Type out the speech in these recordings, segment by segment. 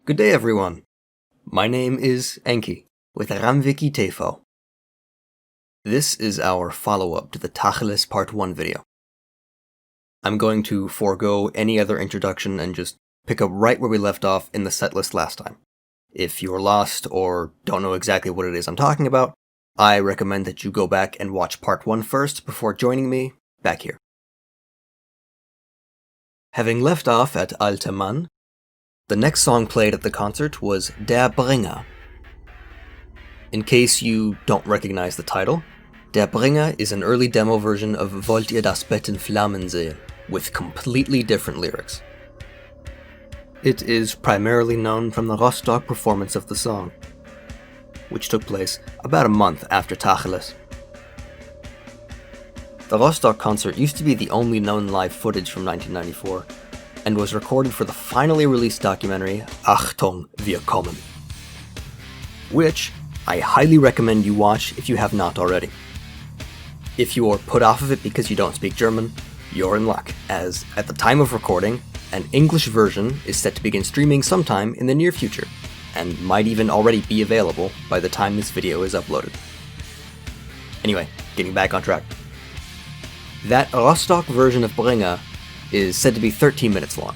Good day, everyone. My name is Enki with Ramviki Tefo. This is our follow-up to the Tacheles Part 1 video. I'm going to forego any other introduction and just pick up right where we left off in the setlist last time. If you're lost or don't know exactly what it is I'm talking about, I recommend that you go back and watch Part 1 first before joining me back here. Having left off at Alte Mann, the next song played at the concert was Der Bringer. In case you don't recognize the title, Der Bringer is an early demo version of Wollt ihr das Bett in Flammen sehen, with completely different lyrics. It is primarily known from the Rostock performance of the song, which took place about a month after Tacheles. The Rostock concert used to be the only known live footage from 1994, and was recorded for the finally released documentary Achtung, wir kommen, which I highly recommend you watch if you have not already. If you are put off of it because you don't speak German, you're in luck, as at the time of recording, an English version is set to begin streaming sometime in the near future, and might even already be available by the time this video is uploaded. Anyway, getting back on track. That Rostock version of Bringer is said to be 13 minutes long.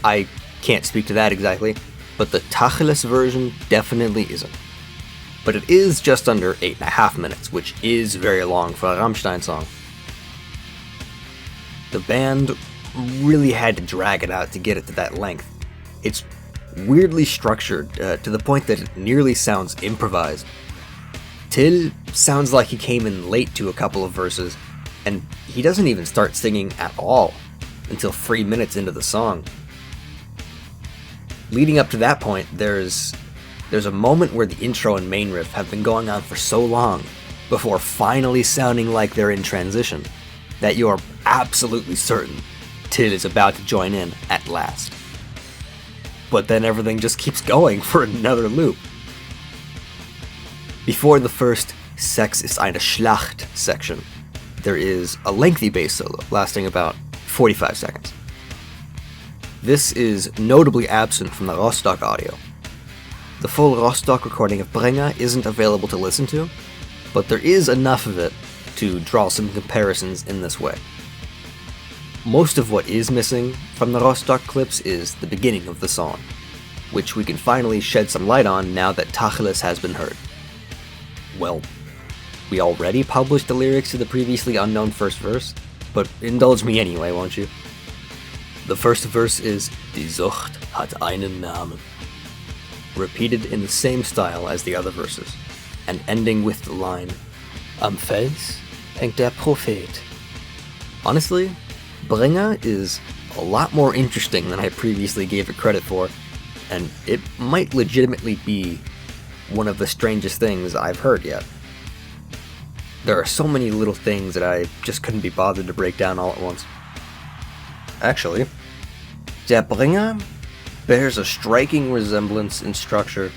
I can't speak to that exactly, but the Tacheles version definitely isn't. But it is just under 8.5 minutes, which is very long for a Rammstein song. The band really had to drag it out to get it to that length. It's weirdly structured to the point that it nearly sounds improvised. Till sounds like he came in late to a couple of verses, and he doesn't even start singing at all until 3 minutes into the song. Leading up to that point, there's a moment where the intro and main riff have been going on for so long before finally sounding like they're in transition that you're absolutely certain Till is about to join in at last. But then everything just keeps going for another loop. Before the first Sex ist eine Schlacht section, there is a lengthy bass solo lasting about 45 seconds. This is notably absent from the Rostock audio. The full Rostock recording of Bringer isn't available to listen to, but there is enough of it to draw some comparisons in this way. Most of what is missing from the Rostock clips is the beginning of the song, which we can finally shed some light on now that Tacheles has been heard. Well, we already published the lyrics to the previously unknown first verse, but indulge me anyway, won't you? The first verse is Die Sucht hat einen Namen, repeated in the same style as the other verses, and ending with the line Am Fels hängt der Prophet. Honestly, Bringer is a lot more interesting than I previously gave it credit for, and it might legitimately be one of the strangest things I've heard yet. There are so many little things that I just couldn't be bothered to break down all at once. Actually, Der Bringer bears a striking resemblance in structure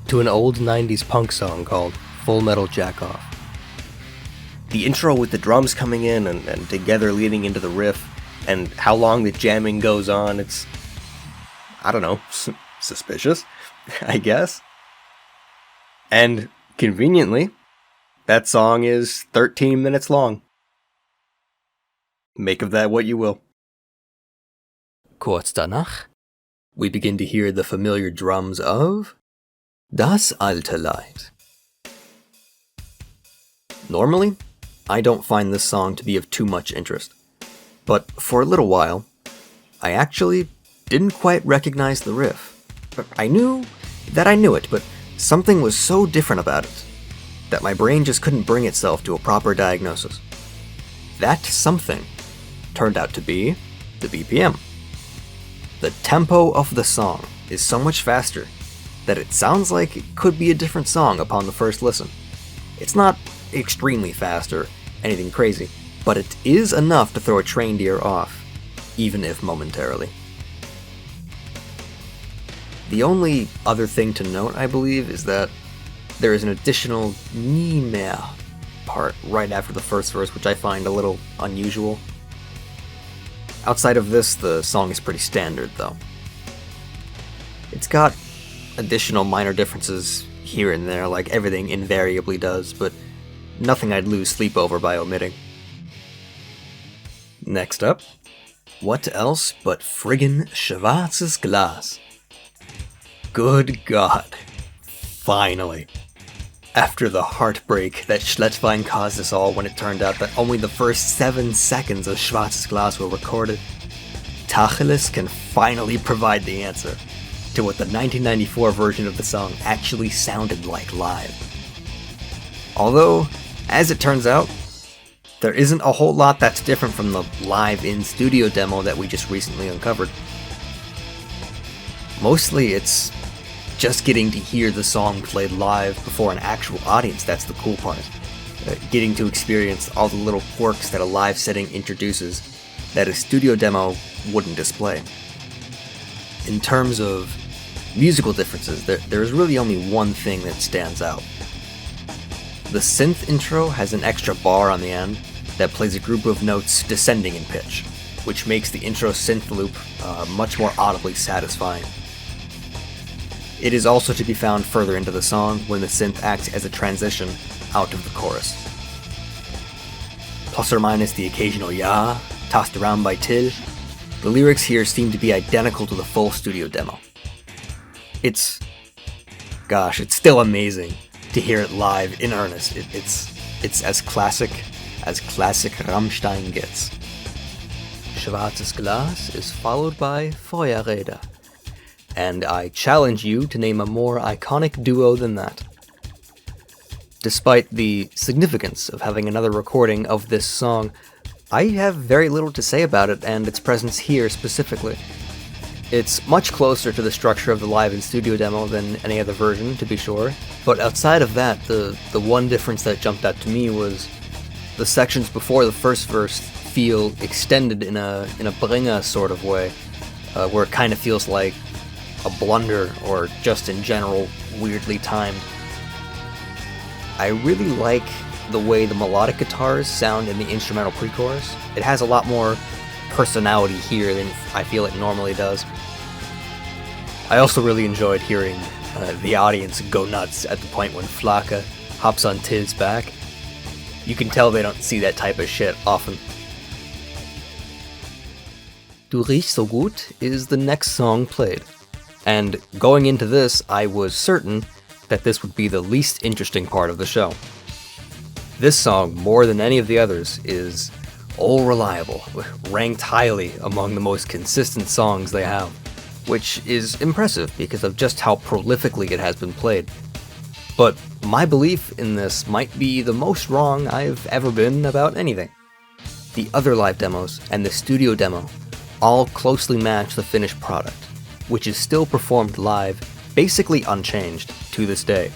to an old 90s punk song called Full Metal Jack-Off. The intro with the drums coming in and together leading into the riff, and how long the jamming goes on, it's, I don't know, suspicious, I guess. And conveniently, that song is 13 minutes long. Make of that what you will. Kurz danach, we begin to hear the familiar drums of Das alte Lied. Normally, I don't find this song to be of too much interest, but for a little while, I actually didn't quite recognize the riff. I knew that I knew it, but something was so different about it that my brain just couldn't bring itself to a proper diagnosis. That something turned out to be the BPM. The tempo of the song is so much faster that it sounds like it could be a different song upon the first listen. It's not extremely fast or anything crazy, but it is enough to throw a trained ear off, even if momentarily. The only other thing to note, I believe, is that there is an additional nie mehr part right after the first verse, which I find a little unusual. Outside of this, the song is pretty standard, though. It's got additional minor differences here and there, like everything invariably does, but nothing I'd lose sleep over by omitting. Next up, what else but friggin' Schwarzes Glas? Good God. Finally. After the heartbreak that Schlettwein caused us all when it turned out that only the first 7 seconds of Schwarzes Glas were recorded, Tacheles can finally provide the answer to what the 1994 version of the song actually sounded like live. Although, as it turns out, there isn't a whole lot that's different from the live in-studio demo that we just recently uncovered. Mostly it's just getting to hear the song played live before an actual audience that's the cool part. Getting to experience all the little quirks that a live setting introduces that a studio demo wouldn't display. In terms of musical differences, there's really only one thing that stands out. The synth intro has an extra bar on the end that plays a group of notes descending in pitch, which makes the intro synth loop much more audibly satisfying. It is also to be found further into the song when the synth acts as a transition out of the chorus. Plus or minus the occasional "ya" tossed around by Till, the lyrics here seem to be identical to the full studio demo. It's still amazing to hear it live in earnest. It's as classic Rammstein gets. Schwarzes Glas is followed by Feuerräder, and I challenge you to name a more iconic duo than that. Despite the significance of having another recording of this song, I have very little to say about it and its presence here specifically. It's much closer to the structure of the live in studio demo than any other version, to be sure, but outside of that, the one difference that jumped out to me was the sections before the first verse feel extended in a Bringer sort of way, where it kind of feels like a blunder or just in general weirdly timed. I really like the way the melodic guitars sound in the instrumental pre-chorus. It has a lot more personality here than I feel it normally does. I also really enjoyed hearing the audience go nuts at the point when Flake hops on Till's back. You can tell they don't see that type of shit often. Du riechst so gut is the next song played. And going into this, I was certain that this would be the least interesting part of the show. This song, more than any of the others, is all reliable, ranked highly among the most consistent songs they have, which is impressive because of just how prolifically it has been played. But my belief in this might be the most wrong I've ever been about anything. The other live demos and the studio demo all closely match the finished product, which is still performed live, basically unchanged to this day.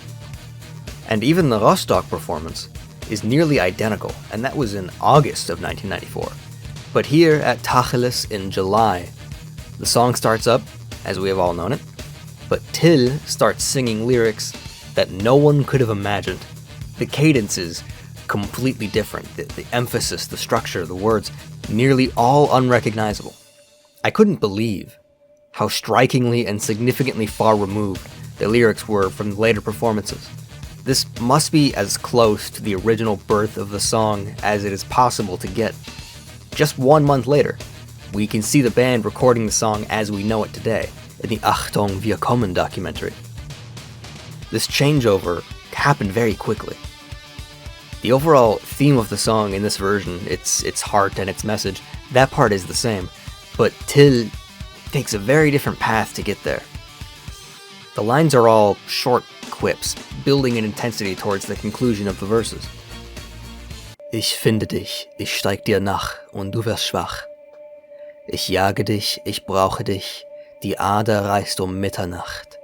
And even the Rostock performance is nearly identical, and that was in August of 1994. But here at Tacheles in July, the song starts up, as we have all known it, but Till starts singing lyrics that no one could have imagined. The cadence is completely different, the emphasis, the structure, the words, nearly all unrecognizable. I couldn't believe how strikingly and significantly far removed the lyrics were from the later performances. This must be as close to the original birth of the song as it is possible to get. Just 1 month later, we can see the band recording the song as we know it today in the Achtung, wir kommen documentary. This changeover happened very quickly. The overall theme of the song in this version, its heart and its message, that part is the same, but Till takes a very different path to get there. The lines are all short quips, building in intensity towards the conclusion of the verses. Ich finde dich, ich steig dir nach und du wirst schwach. Ich jage dich, ich brauche dich, die Ader reißt Mitternacht.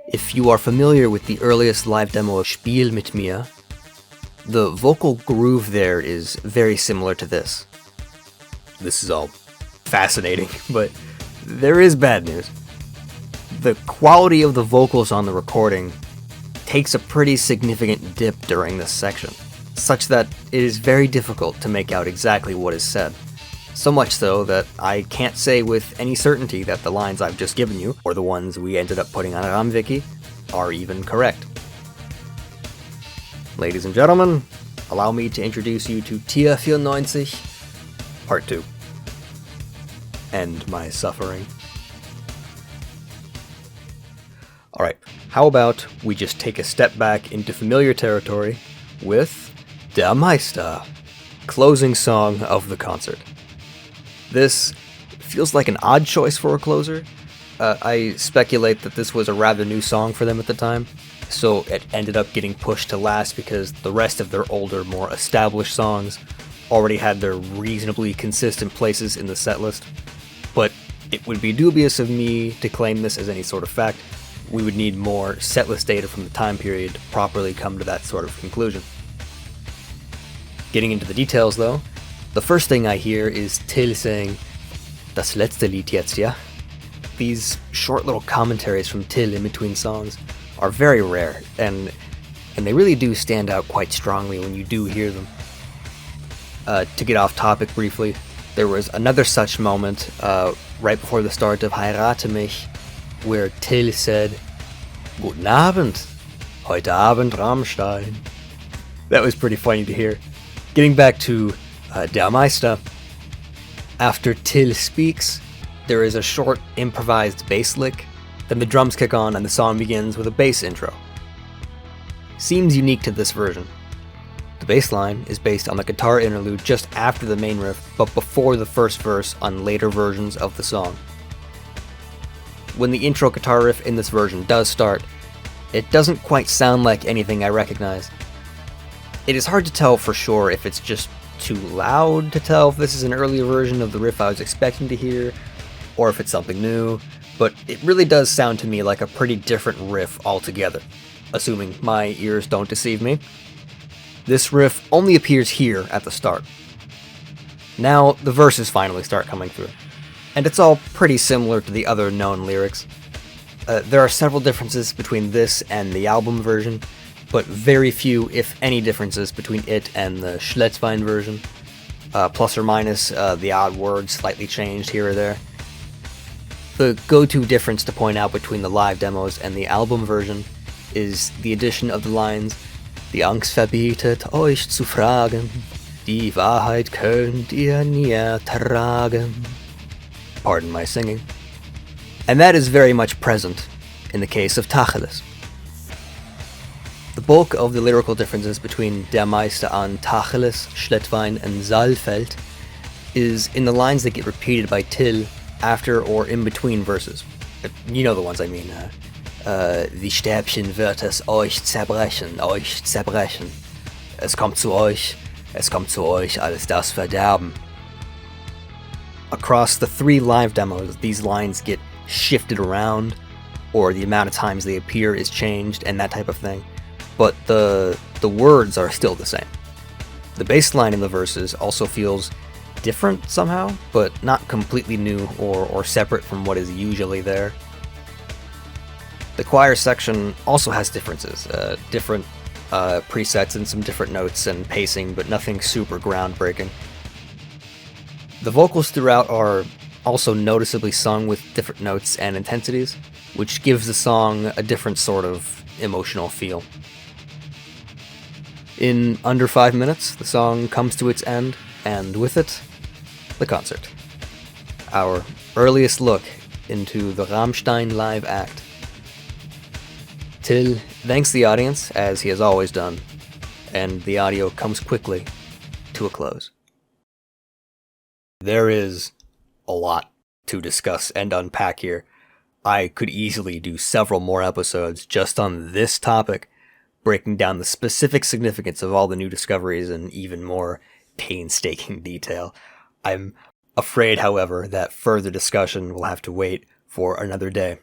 If you are familiar with the earliest live demo of Spiel mit mir, the vocal groove there is very similar to this. This is all fascinating, but there is bad news. The quality of the vocals on the recording takes a pretty significant dip during this section, such that it is very difficult to make out exactly what is said. So much so that I can't say with any certainty that the lines I've just given you, or the ones we ended up putting on Ramwiki, are even correct. Ladies and gentlemen, allow me to introduce you to Tier 94, Part 2. End my suffering. Alright, how about we just take a step back into familiar territory with Der Meister, closing song of the concert. This feels like an odd choice for a closer. I speculate that this was a rather new song for them at the time, so it ended up getting pushed to last because the rest of their older, more established songs already had their reasonably consistent places in the setlist. But it would be dubious of me to claim this as any sort of fact. We would need more setlist data from the time period to properly come to that sort of conclusion. Getting into the details though, the first thing I hear is Till saying, "Das letzte Lied jetzt, ja?" These short little commentaries from Till in between songs are very rare, and they really do stand out quite strongly when you do hear them. To get off topic briefly, there was another such moment right before the start of Heirate mich, where Till said, "Guten Abend, heute Abend Rammstein." That was pretty funny to hear. Getting back to Der Meister, after Till speaks, there is a short improvised bass lick, then the drums kick on and the song begins with a bass intro. Seems unique to this version. The bass line is based on the guitar interlude just after the main riff, but before the first verse on later versions of the song. When the intro guitar riff in this version does start, it doesn't quite sound like anything I recognize. It is hard to tell for sure if it's just too loud to tell if this is an earlier version of the riff I was expecting to hear, or if it's something new, but it really does sound to me like a pretty different riff altogether, assuming my ears don't deceive me. This riff only appears here at the start. Now the verses finally start coming through, and it's all pretty similar to the other known lyrics. There are several differences between this and the album version, but very few, if any, differences between it and the Schletzwein version. Plus or minus the odd words slightly changed here or there. The go-to difference to point out between the live demos and the album version is the addition of the lines, "Die Angst verbietet euch zu fragen, die Wahrheit könnt ihr nie ertragen." Pardon my singing. And that is very much present in the case of Tacheles. The bulk of the lyrical differences between Der Meister on Tacheles, Schlettwein, and Saalfeld is in the lines that get repeated by Till after or in between verses. You know the ones I mean. Wie Stäbchen wird es euch zerbrechen, Es kommt zu euch alles das Verderben. Across the 3 live demos, these lines get shifted around, or the amount of times they appear is changed, and that type of thing. But the words are still the same. The bass line in the verses also feels different somehow, but not completely new or separate from what is usually there. The choir section also has differences, different presets and some different notes and pacing, but nothing super groundbreaking. The vocals throughout are also noticeably sung with different notes and intensities, which gives the song a different sort of emotional feel. In under 5 minutes, the song comes to its end, and with it, the concert. Our earliest look into the Rammstein live act. Till thanks the audience, as he has always done, and the audio comes quickly to a close. There is a lot to discuss and unpack here. I could easily do several more episodes just on this topic, breaking down the specific significance of all the new discoveries in even more painstaking detail. I'm afraid, however, that further discussion will have to wait for another day.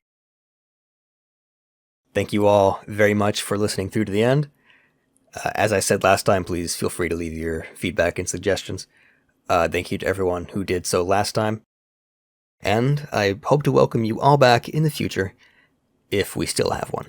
Thank you all very much for listening through to the end. As I said last time, please feel free to leave your feedback and suggestions. Thank you to everyone who did so last time. And I hope to welcome you all back in the future, if we still have one.